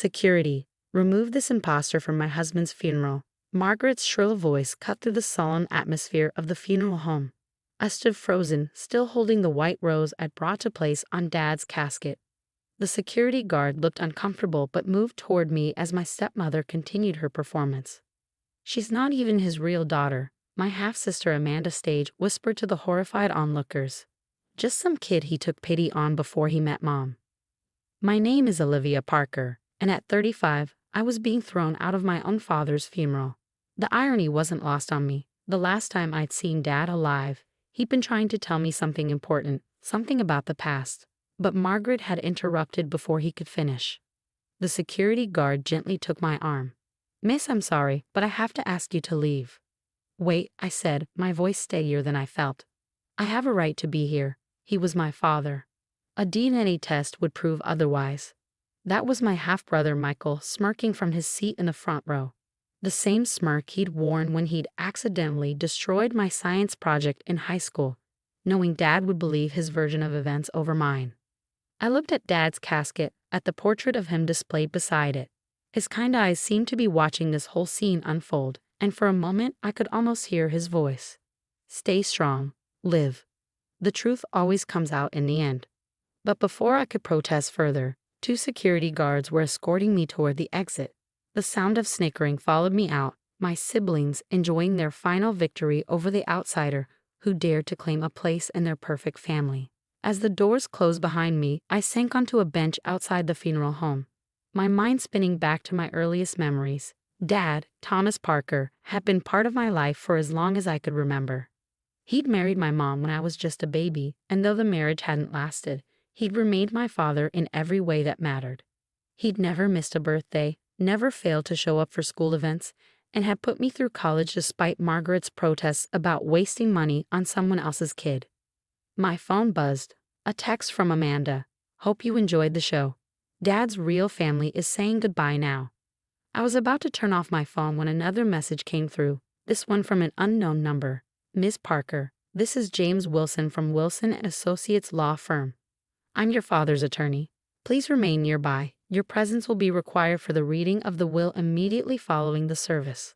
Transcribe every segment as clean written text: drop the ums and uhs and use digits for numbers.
Security, remove this imposter from my husband's funeral. Margaret's shrill voice cut through the solemn atmosphere of the funeral home. I stood frozen, still holding the white rose I'd brought to place on Dad's casket. The security guard looked uncomfortable but moved toward me as my stepmother continued her performance. "She's not even his real daughter," my half-sister Amanda Stage whispered to the horrified onlookers. "Just some kid he took pity on before he met Mom." My name is Olivia Parker, and at 35, I was being thrown out of my own father's funeral. The irony wasn't lost on me. The last time I'd seen Dad alive, he'd been trying to tell me something important, something about the past. But Margaret had interrupted before he could finish. The security guard gently took my arm. "Miss, I'm sorry, but I have to ask you to leave." "Wait," I said, my voice steadier than I felt. "I have a right to be here. He was my father. A DNA test would prove otherwise." That was my half-brother Michael smirking from his seat in the front row. The same smirk he'd worn when he'd accidentally destroyed my science project in high school, knowing Dad would believe his version of events over mine. I looked at Dad's casket, at the portrait of him displayed beside it. His kind eyes seemed to be watching this whole scene unfold, and for a moment I could almost hear his voice. "Stay strong, live. The truth always comes out in the end." But before I could protest further, 2 security guards were escorting me toward the exit. The sound of snickering followed me out, my siblings enjoying their final victory over the outsider who dared to claim a place in their perfect family. As the doors closed behind me, I sank onto a bench outside the funeral home, my mind spinning back to my earliest memories. Dad, Thomas Parker, had been part of my life for as long as I could remember. He'd married my mom when I was just a baby, and though the marriage hadn't lasted, he'd remained my father in every way that mattered. He'd never missed a birthday, never failed to show up for school events, and had put me through college despite Margaret's protests about wasting money on someone else's kid. My phone buzzed. A text from Amanda. "Hope you enjoyed the show. Dad's real family is saying goodbye now." I was about to turn off my phone when another message came through, this one from an unknown number. "Ms. Parker, this is James Wilson from Wilson & Associates Law Firm. I'm your father's attorney. Please remain nearby. Your presence will be required for the reading of the will immediately following the service."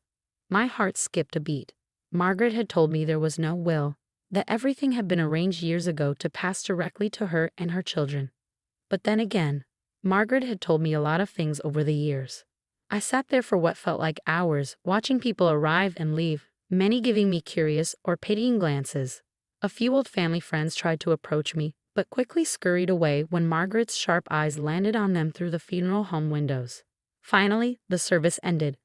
My heart skipped a beat. Margaret had told me there was no will, that everything had been arranged years ago to pass directly to her and her children. But then again, Margaret had told me a lot of things over the years. I sat there for what felt like hours, watching people arrive and leave, many giving me curious or pitying glances. A few old family friends tried to approach me, but quickly scurried away when Margaret's sharp eyes landed on them through the funeral home windows. Finally, the service ended.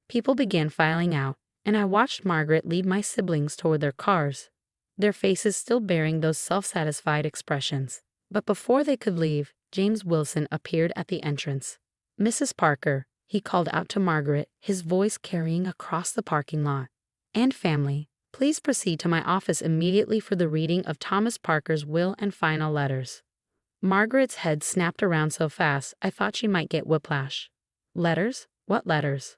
People began filing out, and I watched Margaret lead my siblings toward their cars, their faces still bearing those self-satisfied expressions. But before they could leave, James Wilson appeared at the entrance. "Mrs. Parker," he called out to Margaret, his voice carrying across the parking lot, "and family, please proceed to my office immediately for the reading of Thomas Parker's will and final letters." Margaret's head snapped around so fast I thought she might get whiplash. "Letters? What letters?"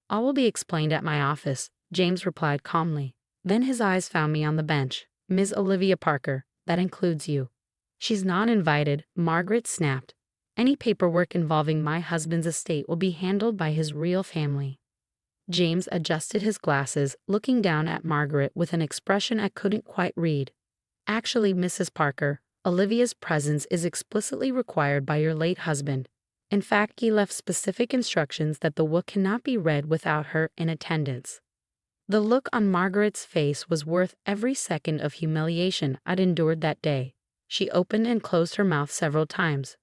"All will be explained at my office," James replied calmly. Then his eyes found me on the bench. "Ms. Olivia Parker, that includes you." "She's not invited," Margaret snapped. "Any paperwork involving my husband's estate will be handled by his real family." James adjusted his glasses, looking down at Margaret with an expression I couldn't quite read. "Actually, Mrs. Parker, Olivia's presence is explicitly required by your late husband. In fact, he left specific instructions that the will cannot be read without her in attendance." The look on Margaret's face was worth every second of humiliation I'd endured that day. She opened and closed her mouth several times,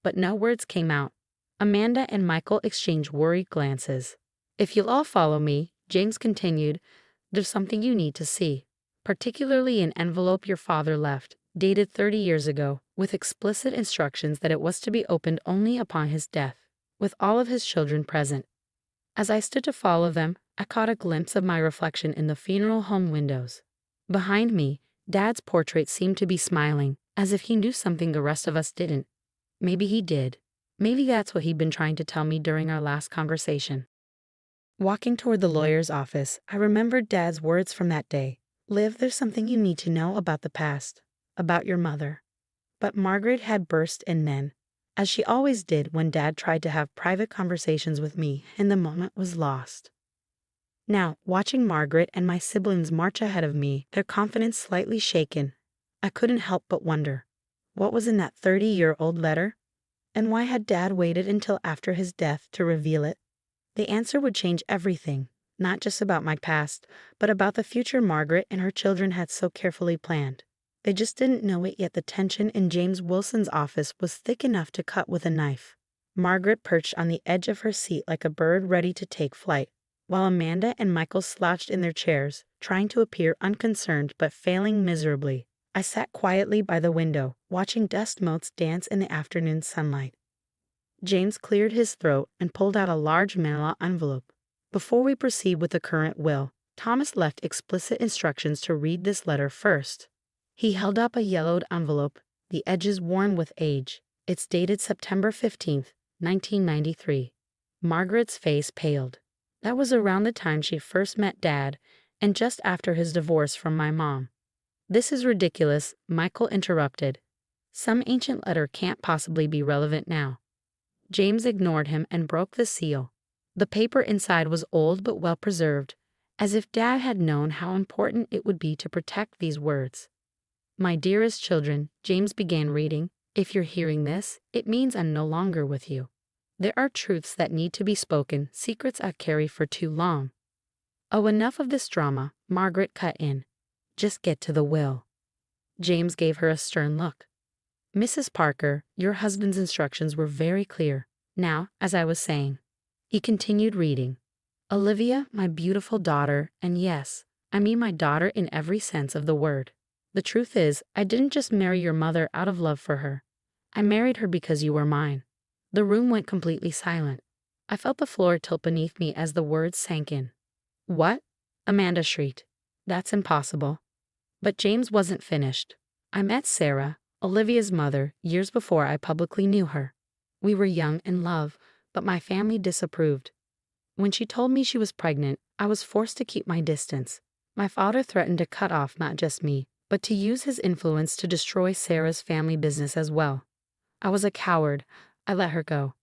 but no words came out. Amanda and Michael exchanged worried glances. "If you'll all follow me," James continued, "there's something you need to see, particularly an envelope your father left, dated 30 years ago, with explicit instructions that it was to be opened only upon his death, with all of his children present." As I stood to follow them, I caught a glimpse of my reflection in the funeral home windows. Behind me, Dad's portrait seemed to be smiling, as if he knew something the rest of us didn't. Maybe he did. Maybe that's what he'd been trying to tell me during our last conversation. Walking toward the lawyer's office, I remembered Dad's words from that day. "Liv, there's something you need to know about the past, about your mother." But Margaret had burst in then. as she always did when Dad tried to have private conversations with me, and the moment was lost. Now, watching Margaret and my siblings march ahead of me, their confidence slightly shaken, I couldn't help but wonder, what was in that 30-year-old letter? And why had Dad waited until after his death to reveal it? The answer would change everything, not just about my past, but about the future Margaret and her children had so carefully planned. They just didn't know it yet. The tension in James Wilson's office was thick enough to cut with a knife. Margaret perched on the edge of her seat like a bird ready to take flight, while Amanda and Michael slouched in their chairs, trying to appear unconcerned but failing miserably. I sat quietly by the window, watching dust motes dance in the afternoon sunlight. James cleared his throat and pulled out a large manila envelope. Before we proceed with the current will, Thomas left explicit instructions to read this letter first. He held up a yellowed envelope, the edges worn with age. It's dated September 15th, 1993. Margaret's face paled. That was around the time she first met Dad, and just after his divorce from my mom. "This is ridiculous," Michael interrupted. "Some ancient letter can't possibly be relevant now." James ignored him and broke the seal. The paper inside was old but well preserved, as if Dad had known how important it would be to protect these words. "My dearest children," James began reading, "if you're hearing this, it means I'm no longer with you. There are truths that need to be spoken, secrets I've carried for too long." "Oh, enough of this drama," Margaret cut in. "Just get to the will." James gave her a stern look. "Mrs. Parker, your husband's instructions were very clear. Now, as I was saying," he continued reading, "Olivia, my beautiful daughter, and yes, I mean my daughter in every sense of the word. The truth is, I didn't just marry your mother out of love for her. I married her because you were mine." The room went completely silent. I felt the floor tilt beneath me as the words sank in. "What?" Amanda shrieked. "That's impossible." But James wasn't finished. "I met Sarah, Olivia's mother, years before I publicly knew her. We were young in love, but my family disapproved. When she told me she was pregnant, I was forced to keep my distance. My father threatened to cut off not just me, but to use his influence to destroy Sarah's family business as well. I was a coward. I let her go."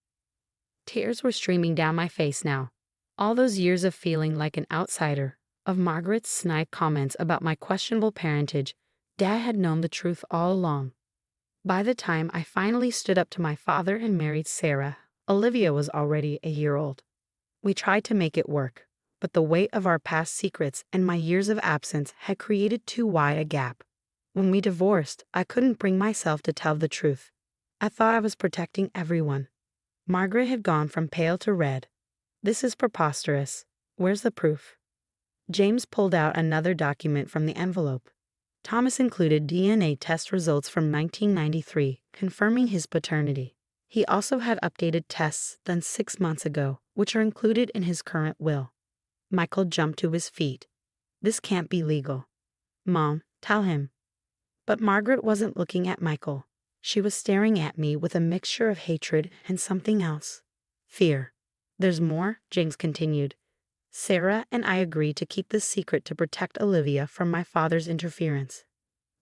Tears were streaming down my face now. All those years of feeling like an outsider, of Margaret's snide comments about my questionable parentage, Dad had known the truth all along. By the time I finally stood up to my father and married Sarah, Olivia was already a year old. We tried to make it work, but the weight of our past secrets and my years of absence had created too wide a gap. When we divorced, I couldn't bring myself to tell the truth. I thought I was protecting everyone. Margaret had gone from pale to red. "This is preposterous. Where's the proof?" James pulled out another document from the envelope. Thomas included DNA test results from 1993, confirming his paternity. He also had updated tests done 6 months ago, which are included in his current will. Michael jumped to his feet. "This can't be legal." "Mom, tell him." But Margaret wasn't looking at Michael. She was staring at me with a mixture of hatred and something else. Fear. "There's more," James continued. "Sarah and I agreed to keep this secret to protect Olivia from my father's interference.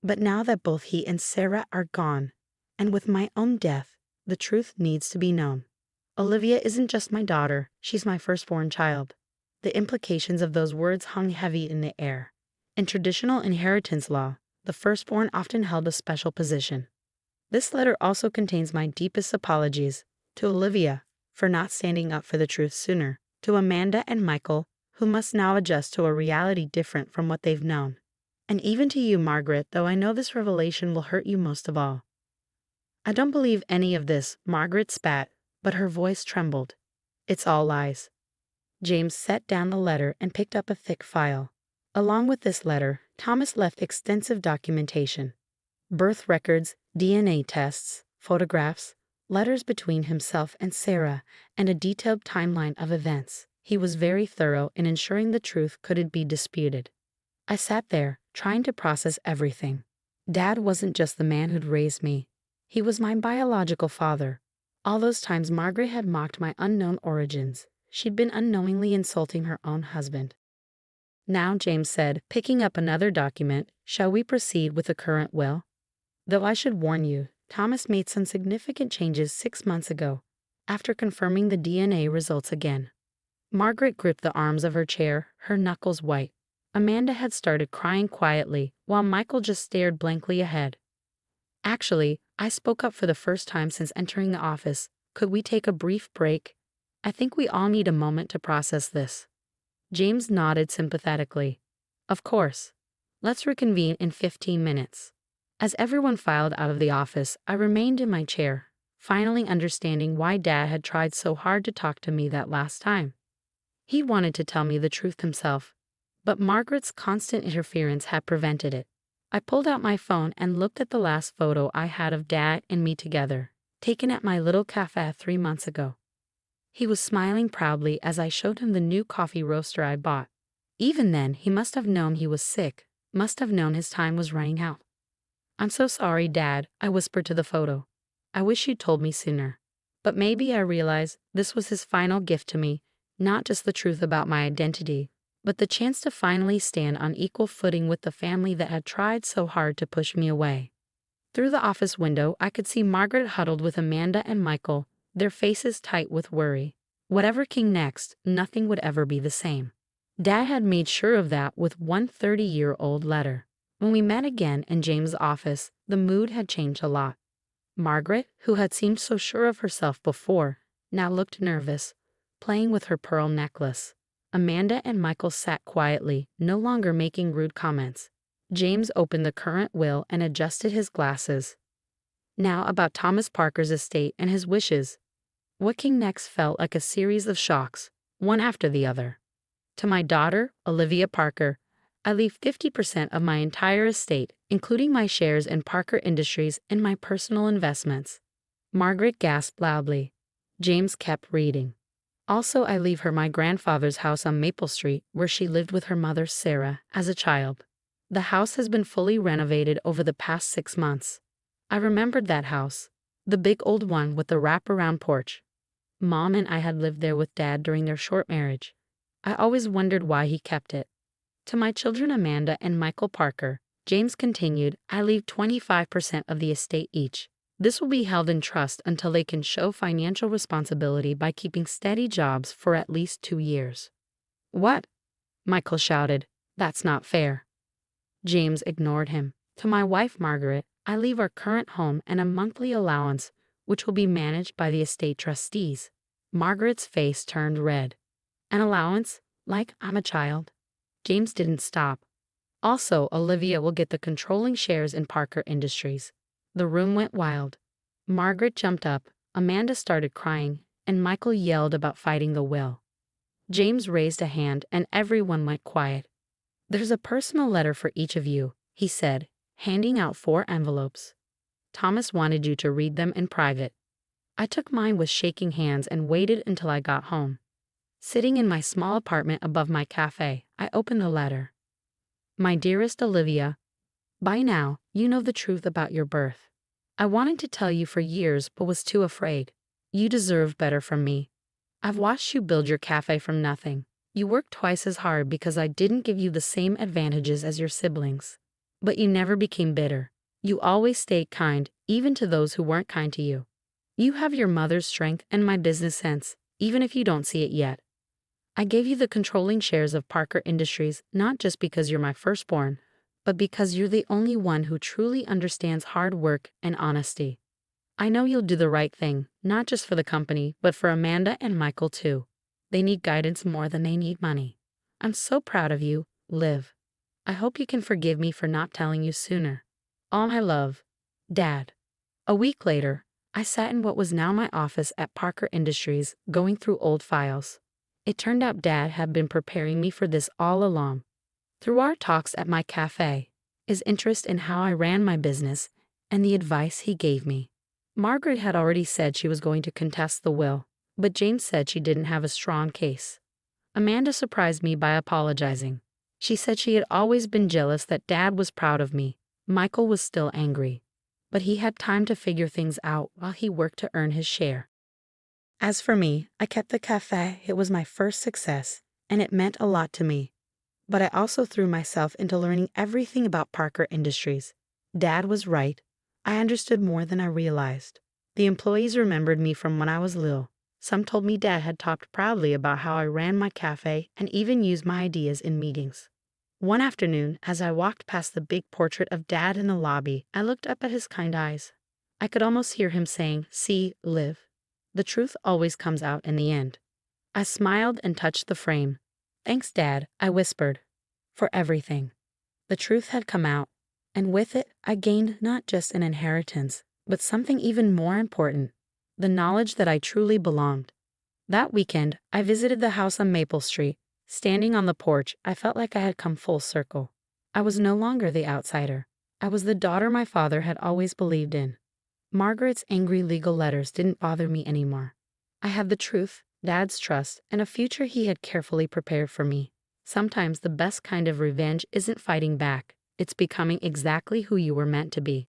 But now that both he and Sarah are gone, and with my own death, the truth needs to be known. Olivia isn't just my daughter, she's my firstborn child." The implications of those words hung heavy in the air. In traditional inheritance law, the firstborn often held a special position. This letter also contains my deepest apologies to Olivia for not standing up for the truth sooner, to Amanda and Michael, who must now adjust to a reality different from what they've known. And even to you, Margaret, though I know this revelation will hurt you most of all. "I don't believe any of this," Margaret spat, but her voice trembled. "It's all lies." James set down the letter and picked up a thick file. Along with this letter, Thomas left extensive documentation. Birth records, DNA tests, photographs, letters between himself and Sarah, and a detailed timeline of events. He was very thorough in ensuring the truth couldn't be disputed. I sat there, trying to process everything. Dad wasn't just the man who'd raised me. He was my biological father. All those times Margaret had mocked my unknown origins, she'd been unknowingly insulting her own husband. "Now," James said, picking up another document, "shall we proceed with the current will? Though I should warn you, Thomas made some significant changes 6 months ago, after confirming the DNA results again. Margaret gripped the arms of her chair, her knuckles white. Amanda had started crying quietly, while Michael just stared blankly ahead. Actually, I spoke up for the first time since entering the office. Could we take a brief break? I think we all need a moment to process this. James nodded sympathetically. Of course. Let's reconvene in 15 minutes. As everyone filed out of the office, I remained in my chair, finally understanding why Dad had tried so hard to talk to me that last time. He wanted to tell me the truth himself, but Margaret's constant interference had prevented it. I pulled out my phone and looked at the last photo I had of Dad and me together, taken at my little cafe 3 months ago. He was smiling proudly as I showed him the new coffee roaster I bought. Even then, he must have known he was sick, must have known his time was running out. I'm so sorry, Dad, I whispered to the photo. I wish you'd told me sooner. But maybe I realized this was his final gift to me, not just the truth about my identity, but the chance to finally stand on equal footing with the family that had tried so hard to push me away. Through the office window, I could see Margaret huddled with Amanda and Michael, their faces tight with worry. Whatever came next, nothing would ever be the same. Dad had made sure of that with one 30-year-old letter. When we met again in James' office, the mood had changed a lot. Margaret, who had seemed so sure of herself before, now looked nervous, playing with her pearl necklace. Amanda and Michael sat quietly, no longer making rude comments. James opened the current will and adjusted his glasses. Now about Thomas Parker's estate and his wishes. What came next felt like a series of shocks, one after the other. To my daughter, Olivia Parker, I leave 50% of my entire estate, including my shares in Parker Industries and my personal investments. Margaret gasped loudly. James kept reading. Also, I leave her my grandfather's house on Maple Street, where she lived with her mother, Sarah, as a child. The house has been fully renovated over the past 6 months. I remembered that house, the big old one with the wraparound porch. Mom and I had lived there with Dad during their short marriage. I always wondered why he kept it. To my children Amanda and Michael Parker, James continued, I leave 25% of the estate each. This will be held in trust until they can show financial responsibility by keeping steady jobs for at least 2 years. What? Michael shouted. That's not fair. James ignored him. To my wife Margaret, I leave our current home and a monthly allowance, which will be managed by the estate trustees. Margaret's face turned red. An allowance? Like I'm a child? James didn't stop. Also, Olivia will get the controlling shares in Parker Industries. The room went wild. Margaret jumped up, Amanda started crying, and Michael yelled about fighting the will. James raised a hand and everyone went quiet. There's a personal letter for each of you, he said, handing out 4 envelopes. Thomas wanted you to read them in private. I took mine with shaking hands and waited until I got home. Sitting in my small apartment above my cafe, I opened the letter. My dearest Olivia, by now, you know the truth about your birth. I wanted to tell you for years but was too afraid. You deserve better from me. I've watched you build your cafe from nothing. You worked twice as hard because I didn't give you the same advantages as your siblings. But you never became bitter. You always stayed kind, even to those who weren't kind to you. You have your mother's strength and my business sense, even if you don't see it yet. I gave you the controlling shares of Parker Industries not just because you're my firstborn, but because you're the only one who truly understands hard work and honesty. I know you'll do the right thing, not just for the company, but for Amanda and Michael too. They need guidance more than they need money. I'm so proud of you, Liv. I hope you can forgive me for not telling you sooner. All my love, Dad. A week later, I sat in what was now my office at Parker Industries, going through old files. It turned out Dad had been preparing me for this all along. Through our talks at my cafe, his interest in how I ran my business, and the advice he gave me. Margaret had already said she was going to contest the will, but James said she didn't have a strong case. Amanda surprised me by apologizing. She said she had always been jealous that Dad was proud of me. Michael was still angry, but he had time to figure things out while he worked to earn his share. As for me, I kept the cafe. It was my first success, and it meant a lot to me. But I also threw myself into learning everything about Parker Industries. Dad was right. I understood more than I realized. The employees remembered me from when I was little. Some told me Dad had talked proudly about how I ran my cafe and even used my ideas in meetings. One afternoon, as I walked past the big portrait of Dad in the lobby, I looked up at his kind eyes. I could almost hear him saying, "See, live. The truth always comes out in the end." I smiled and touched the frame. "Thanks, Dad," I whispered, "for everything." The truth had come out, and with it, I gained not just an inheritance, but something even more important, the knowledge that I truly belonged. That weekend, I visited the house on Maple Street. Standing on the porch, I felt like I had come full circle. I was no longer the outsider. I was the daughter my father had always believed in. Margaret's angry legal letters didn't bother me anymore. I had the truth, Dad's trust, and a future he had carefully prepared for me. Sometimes the best kind of revenge isn't fighting back, it's becoming exactly who you were meant to be.